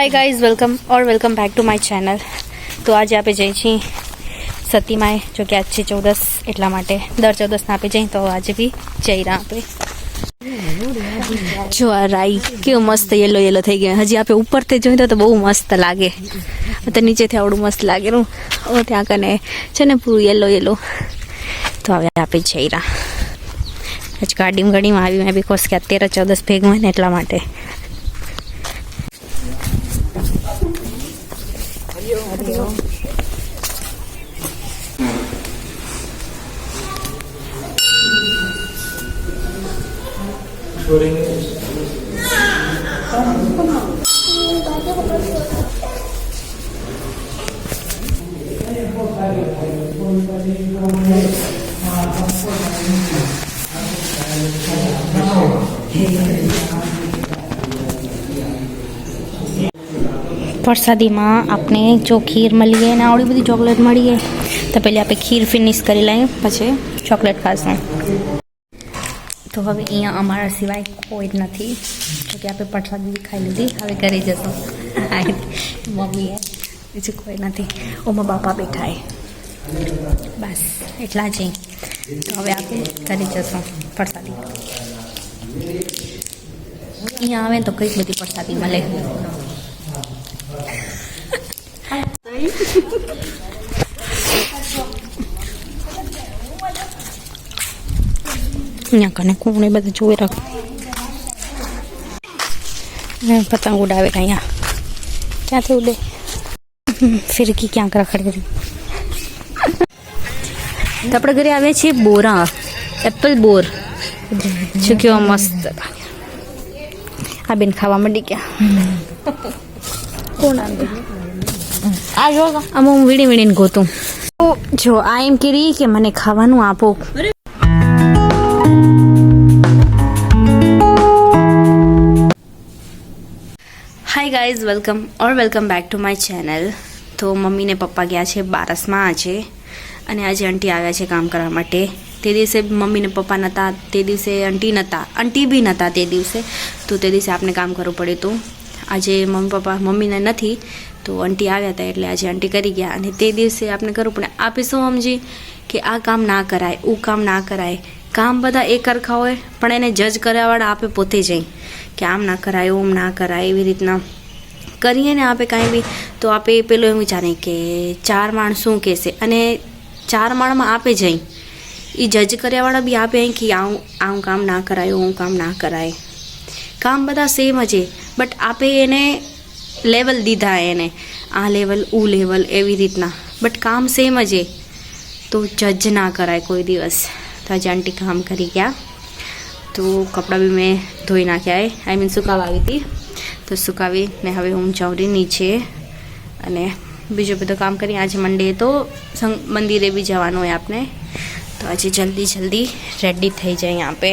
Hi guys welcome back to my channel. तो आज आप जई छी सती माए जो कि आज છે 14 એટલા માટે દર 14 આપે જઈ તો આજે બી જઈ રહ્યા આપે જો આ રાઈ કેવો મસ્ત યેલો યેલો થઈ ગયો હજી આપે ઉપરથી જોઈ તો બહુ મસ્ત લાગે તો નીચેથી આવડું મસ્ત લાગે નું ઓ ત્યાં કને છે ને પૂરું યેલો યેલો તો હવે આપે જઈ રહ્યા આજ ગાડીમાં આવી મેં બીકોઝ કે 13-14 ભેગું હોય ને એટલા માટે प्रसादी में आपने जो खीर मळीए ने आवड़ी बधी चॉकलेट मळीए तो पहले आप खीर फिनिश करी लाए पछी चॉकलेट खाशुं। तो हवे अहींया अमारा सिवाय कोई नहीं तो कि आप प्रसादी खाई लीधी हवे घरे जशुं मम्मी है बीजું कोई नहीं ओमा बापा बैठा है बस एटला ज तो हवे आप घरे जशुं प्रसादी अहींया आवे तो कई बधी प्रसादी मळे यहाँ कने कोने बधु जोई राख पतंग उड़ावे यहाँ क्या थे उड़े फिरकी क्या रखड़ करी तो अपने घरे आवे छे बोरा एप्पल बोर जो केवा मस्त आ बेन खावा मंडी क्या कोण आ जो आम हूँ वीणी वीणी गोतू जो आ एम करी के मने खावानुं आपो hi guys welcome back to my channel. तो मम्मी ने पप्पा गया है बारस में आजे अने आज आंटी आव्या छे काम करवा माटे। ते दिवसे मम्मी ने पप्पा नता ते दिवसे आंटी भी नता ते दिवसे तो ते दिवसे आपने काम करवू पड़े तो आज मम्मी ने नहीं तो आंटी आव्या था एटले आज आंटी करी गया अने ते दिवसे आपने करवू पड़े। आपे शुं समजी कि आ काम ना कराय ऊ काम ना कराय काम बधा एक सरखा होय पण एने जज करवावाळा आपे पोते जई कि आम ना कराय ओम ना कराय एवी रीतना करीए ने आपे कांई बी तो आपे पेलो एम विचारे कि 4 माण शुं कहेशे अने 4 माणमां आपे जई ई जज कर्यावाळा बी आपे कि आम काम ना कराय ओम काम ना कराय काम बधा सेम ज बट आपे एने लेवल दीधा एने आ लेवल ऊ लेवल एवी रीतना बट काम सेम ज तो जज ना कराय कोई दिवस। तो आज आंटी काम करी गया तो कपड़ा भी मैं धोई नाख्या है आई मीन सुकावा आई थी तो सुकावी ने हवे हूँ जाऊँ रही नीचे अने बीजो बधो काम करी। आज मंडे तो मंदिरे भी जवानुं होय आपने तो आज जल्दी रेडी थई जाए यहाँ पे।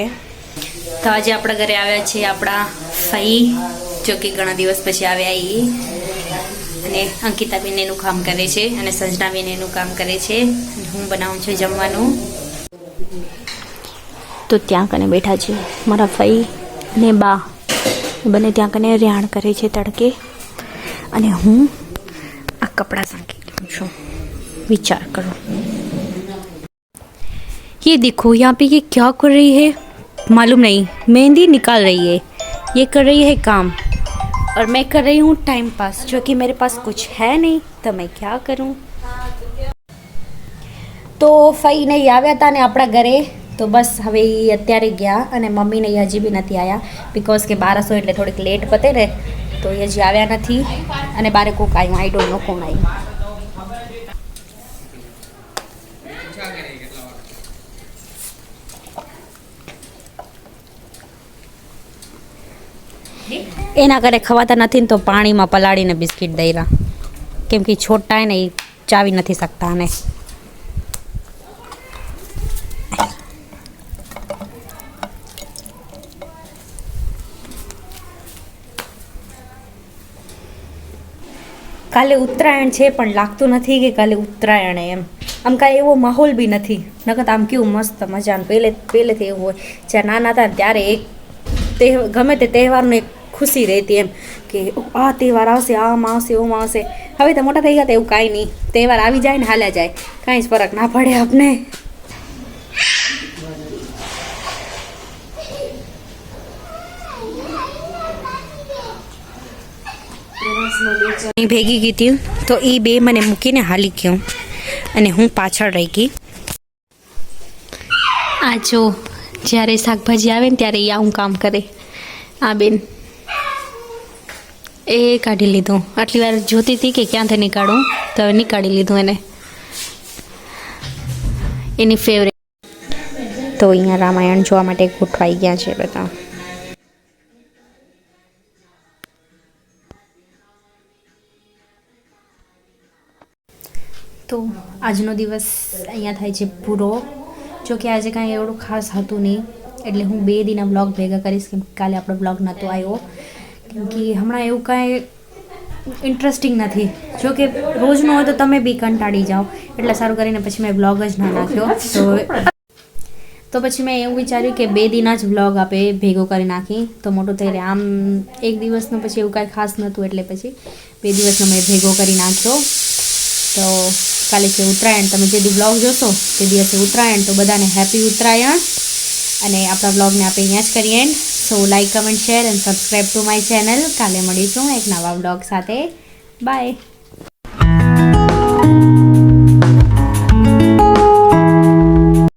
तो आज अपना घरे आव्या छे आपड़ा फई जो कि घणा दिवस पछी आव्या ई अने अंकिता बेन एनुं काम करे छे अने संजना बेन एनुं काम करे छे हूँ बनावुं छे जमवानुं। तो त्या कने बैठा छे मारा फई ने बा बने त्या कने रिहाण करे छे तड़के अने हूँ आ कपड़ा सांकी लूं छुं। विचार करो ये देखो यहाँ पे ये क्या कर रही है मालूम नहीं मेहंदी निकाल रही है ये कर रही है काम और मैं कर रही हूँ टाइम पास जो कि मेरे पास कुछ है नहीं तो मैं क्या करूँ। तो फई ने आव्या था ने अपना घरे तो बस हवे अत्यारे गया अने मम्मी ने हजी भी नहीं आया बिकॉज के 1200 एटले थोड़ीक लेट पते ने तो ये हजी आव्या नहीं अने बारे कोक आव्युं आई डोंट नो कोण आव्युं। एना घरे खवाता नहीं तो पानी में पलाळीने बिस्किट दई रहा केम कि छोटा है ने चावी नहीं सकता ने काले उत्तरायण है पण लागतुं नथी कि काले उत्तरायण है एम आम कांई एवो माहौल भी नहीं नकत आम केवुं मस्त मजानुं पहलेथी एवुं होय ज्यारे नाना हता त्यारे एक गमे ते तहेवारनो एक ખુશી રહેતી એમ કે આ તહેવાર આવશે, આમ આવશે, ઓમ આવશે. હવે તો મોટા થઈ ગયા તો એવું કાંઈ નહીં, તહેવાર આવી જાય ને હાલ્યા જાય, કાંઈ જ ફરક ના પડે આપને. ભેગી ગઈ હતી તો એ બે મને મૂકીને હાલી ગયો અને હું પાછળ રહી ગઈ. આ જો જ્યારે શાકભાજી આવે ને ત્યારે એ આવું કામ કરે. આ બેન એ કાઢી લીધું. આટલી વાર જોતી હતી કે ક્યાંથી નીકાળું, તો હવે નીકાળી લીધું એને, એની ફેવરેટ. તો અહીંયા રામાયણ જોવા માટે ગોઠવાઈ ગયા છે બધા. તો આજનો દિવસ અહીંયા થાય છે પૂરો. જો કે આજે કાંઈ એવડું ખાસ હતું નહીં, એટલે હું 2 દિનના બ્લોગ ભેગા કરીશ, કેમ કાલે આપણો બ્લોગ નહોતો આવ્યો, કેમ કે હમણાં એવું કાંઈ ઇન્ટરેસ્ટિંગ નથી. જો કે રોજનો હોય તો તમે બી કંટાળી જાઓ, એટલે સારું કરીને પછી મેં બ્લોગ જ ના નાખ્યો. તો પછી મેં એવું વિચાર્યું કે 2 દિના જ બ્લોગ આપે ભેગો કરી નાખી તો મોટું થઈ રહે. આમ એક દિવસનો પછી એવું કાંઈ ખાસ નહોતું, એટલે પછી 2 દિવસનો મેં ભેગો કરી નાખ્યો. તો કાલે છે ઉત્તરાયણ. તમે જે દી બ્લોગ જોશો તે દિવસે ઉત્તરાયણ. તો બધાને હેપી ઉત્તરાયણ. અને આપણા બ્લોગને આપણે અહીંયા જ કરીએ and. So like, comment, share and subscribe to my channel. કાલે મળીશું એક નવા બ્લોગ સાથે. બાય.